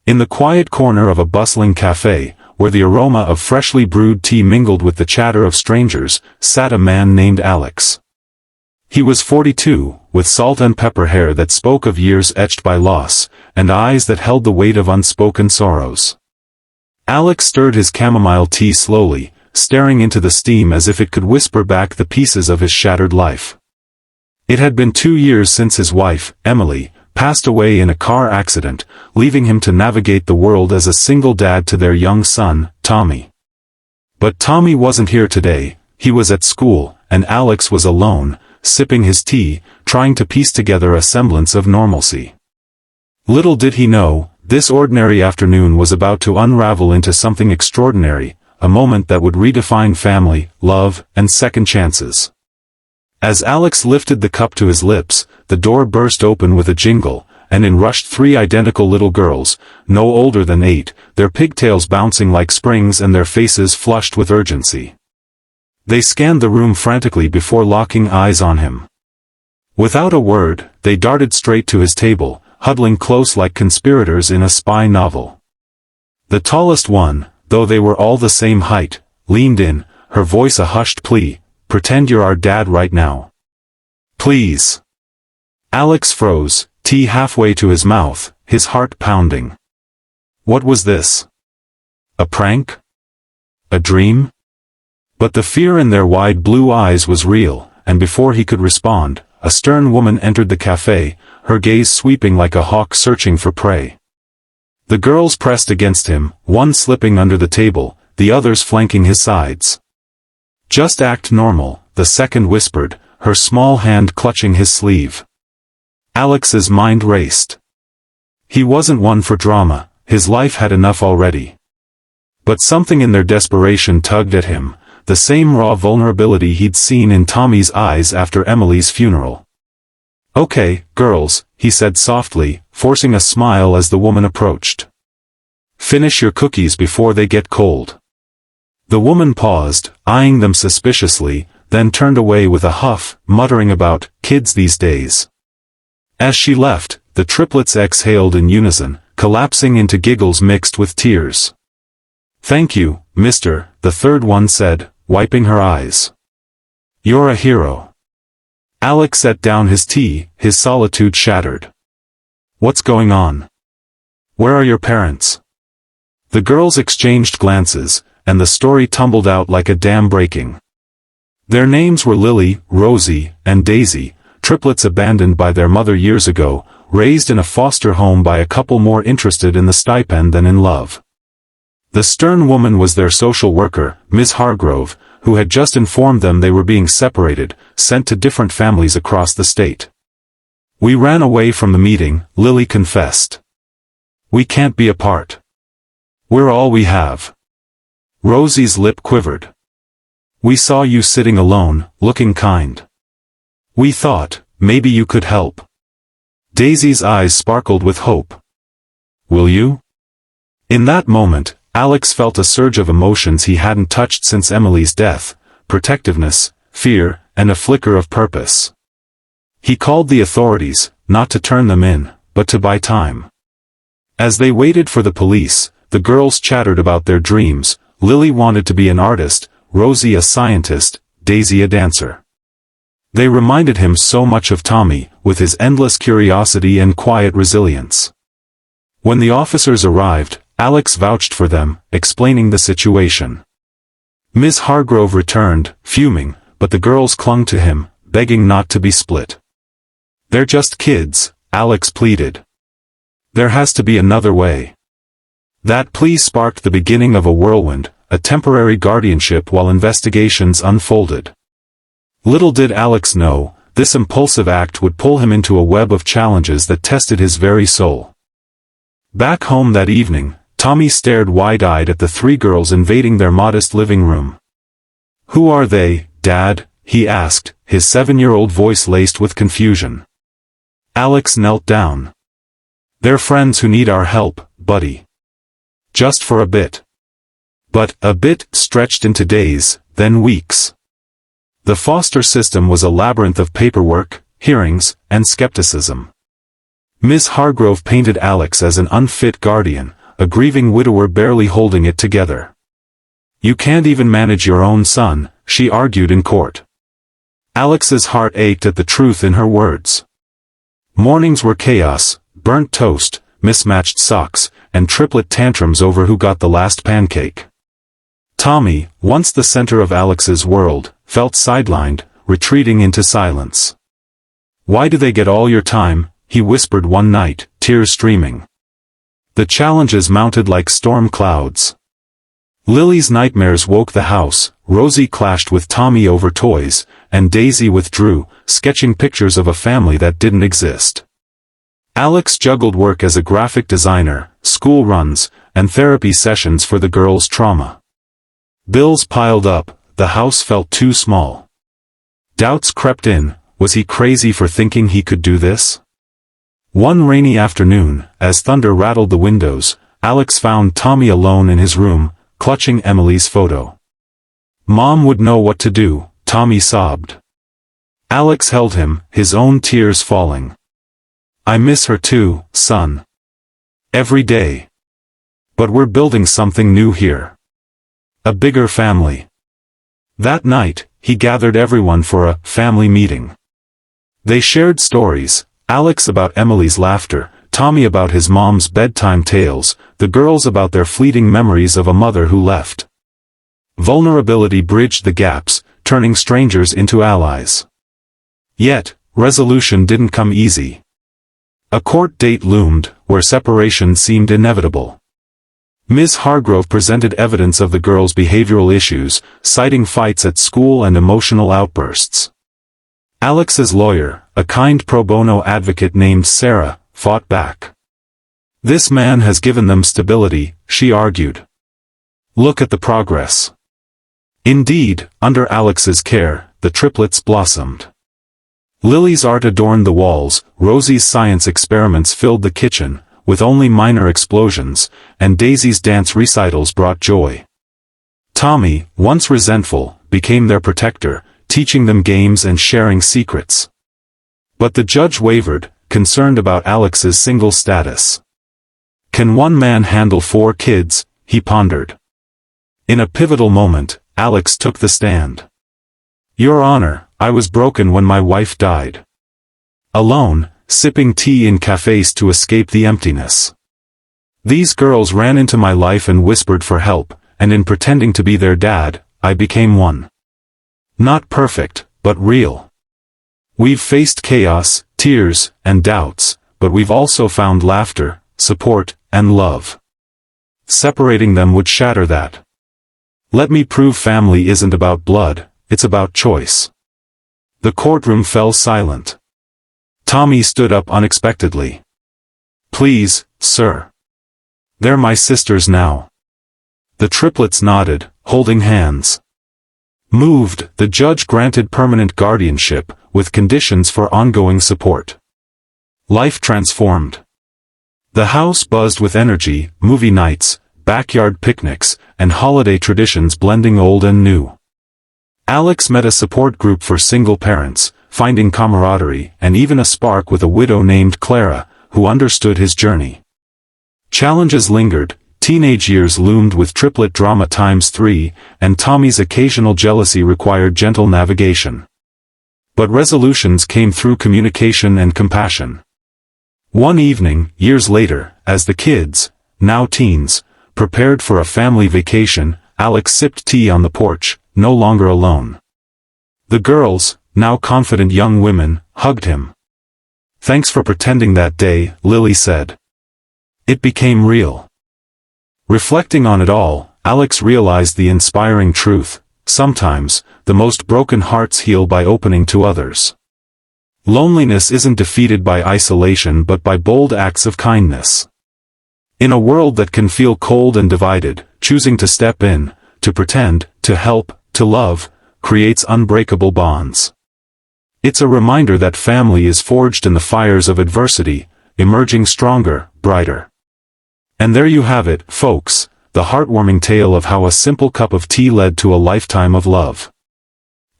In the quiet corner of a bustling café, where the aroma of freshly brewed tea mingled with the chatter of strangers, sat a man named Alex. He was 42, with salt and pepper hair that spoke of years etched by loss, and eyes that held the weight of unspoken sorrows. Alex stirred his chamomile tea slowly, staring into the steam as if it could whisper back the pieces of his shattered life. It had been 2 years since his wife, Emily, passed away in a car accident, leaving him to navigate the world as a single dad to their young son, Tommy. But Tommy wasn't here today. He was at school, and Alex was alone, sipping his tea, trying to piece together a semblance of normalcy. Little did he know, this ordinary afternoon was about to unravel into something extraordinary, a moment that would redefine family, love, and second chances. As Alex lifted the cup to his lips, the door burst open with a jingle, and in rushed 3 identical little girls, no older than 8, their pigtails bouncing like springs and their faces flushed with urgency. They scanned the room frantically before locking eyes on him. Without a word, they darted straight to his table, huddling close like conspirators in a spy novel. The tallest one, though they were all the same height, leaned in, her voice a hushed plea, "Pretend you're our dad right now. Please." Alex froze, tea halfway to his mouth, his heart pounding. What was this? A prank? A dream? But the fear in their wide blue eyes was real, and before he could respond, a stern woman entered the café, her gaze sweeping like a hawk searching for prey. The girls pressed against him, one slipping under the table, the others flanking his sides. "Just act normal," the second whispered, her small hand clutching his sleeve. Alex's mind raced. He wasn't one for drama, his life had enough already. But something in their desperation tugged at him, the same raw vulnerability he'd seen in Tommy's eyes after Emily's funeral. "Okay, girls," he said softly, forcing a smile as the woman approached. "Finish your cookies before they get cold." The woman paused, eyeing them suspiciously, then turned away with a huff, muttering about kids these days. As she left, the triplets exhaled in unison, collapsing into giggles mixed with tears. "Thank you, mister," the third one said, wiping her eyes. "You're a hero." Alex set down his tea, his solitude shattered. "What's going on? Where are your parents?" The girls exchanged glances, and the story tumbled out like a dam breaking. Their names were Lily, Rosie, and Daisy, triplets abandoned by their mother years ago, raised in a foster home by a couple more interested in the stipend than in love. The stern woman was their social worker, Miss Hargrove, who had just informed them they were being separated, sent to different families across the state. "We ran away from the meeting," Lily confessed. "We can't be apart. We're all we have." Rosie's lip quivered. "We saw you sitting alone, looking kind. We thought, maybe you could help." Daisy's eyes sparkled with hope. "Will you?" In that moment, Alex felt a surge of emotions he hadn't touched since Emily's death, protectiveness, fear, and a flicker of purpose. He called the authorities, not to turn them in, but to buy time. As they waited for the police, the girls chattered about their dreams. Lily wanted to be an artist, Rosie a scientist, Daisy a dancer. They reminded him so much of Tommy, with his endless curiosity and quiet resilience. When the officers arrived, Alex vouched for them, explaining the situation. Miss Hargrove returned, fuming, but the girls clung to him, begging not to be split. "They're just kids," Alex pleaded. "There has to be another way." That plea sparked the beginning of a whirlwind, a temporary guardianship while investigations unfolded. Little did Alex know, this impulsive act would pull him into a web of challenges that tested his very soul. Back home that evening, Tommy stared wide-eyed at the 3 girls invading their modest living room. "Who are they, Dad?" he asked, his 7-year-old voice laced with confusion. Alex knelt down. "They're friends who need our help, buddy. Just for a bit." But a bit stretched into days, then weeks. The foster system was a labyrinth of paperwork, hearings, and skepticism. Miss Hargrove painted Alex as an unfit guardian, a grieving widower barely holding it together. "You can't even manage your own son," she argued in court. Alex's heart ached at the truth in her words. Mornings were chaos, burnt toast, mismatched socks, and triplet tantrums over who got the last pancake. Tommy, once the center of Alex's world, felt sidelined, retreating into silence. "Why do they get all your time?" he whispered one night, tears streaming. The challenges mounted like storm clouds. Lily's nightmares woke the house. Rosie clashed with Tommy over toys, and Daisy withdrew, sketching pictures of a family that didn't exist. Alex juggled work as a graphic designer, school runs, and therapy sessions for the girls' trauma. Bills piled up, the house felt too small. Doubts crept in. Was he crazy for thinking he could do this? One rainy afternoon, as thunder rattled the windows, Alex found Tommy alone in his room, clutching Emily's photo. "Mom would know what to do," Tommy sobbed. Alex held him, his own tears falling. "I miss her too, son. Every day. But we're building something new here. A bigger family." That night, he gathered everyone for a family meeting. They shared stories, Alex about Emily's laughter, Tommy about his mom's bedtime tales, the girls about their fleeting memories of a mother who left. Vulnerability bridged the gaps, turning strangers into allies. Yet, resolution didn't come easy. A court date loomed, where separation seemed inevitable. Ms. Hargrove presented evidence of the girls' behavioral issues, citing fights at school and emotional outbursts. Alex's lawyer, a kind pro bono advocate named Sarah, fought back. "This man has given them stability," she argued. "Look at the progress." Indeed, under Alex's care, the triplets blossomed. Lily's art adorned the walls, Rosie's science experiments filled the kitchen, with only minor explosions, and Daisy's dance recitals brought joy. Tommy, once resentful, became their protector, teaching them games and sharing secrets. But the judge wavered, concerned about Alex's single status. "Can one man handle 4 kids?" he pondered. In a pivotal moment, Alex took the stand. "Your Honor, I was broken when my wife died. Alone, sipping tea in cafes to escape the emptiness. These girls ran into my life and whispered for help, and in pretending to be their dad, I became one. Not perfect, but real. We've faced chaos, tears, and doubts, but we've also found laughter, support, and love. Separating them would shatter that. Let me prove family isn't about blood, it's about choice." The courtroom fell silent. Tommy stood up unexpectedly. "Please, sir. They're my sisters now." The triplets nodded, holding hands. Moved, the judge granted permanent guardianship, with conditions for ongoing support. Life transformed. The house buzzed with energy, movie nights, backyard picnics, and holiday traditions blending old and new. Alex met a support group for single parents, finding camaraderie, and even a spark with a widow named Clara, who understood his journey. Challenges lingered, teenage years loomed with triplet drama ×3, and Tommy's occasional jealousy required gentle navigation. But resolutions came through communication and compassion. One evening, years later, as the kids, now teens, prepared for a family vacation, Alex sipped tea on the porch, no longer alone. The girls, now confident young women, hugged him. "Thanks for pretending that day," Lily said. It became real. Reflecting on it all, Alex realized the inspiring truth: sometimes, the most broken hearts heal by opening to others. Loneliness isn't defeated by isolation but by bold acts of kindness. In a world that can feel cold and divided, choosing to step in, to pretend, to help, to love, creates unbreakable bonds. It's a reminder that family is forged in the fires of adversity, emerging stronger, brighter. And there you have it, folks, the heartwarming tale of how a simple cup of tea led to a lifetime of love.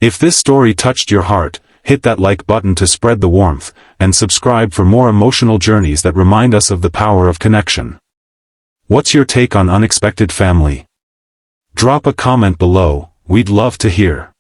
If this story touched your heart, hit that like button to spread the warmth, and subscribe for more emotional journeys that remind us of the power of connection. What's your take on unexpected family? Drop a comment below, we'd love to hear.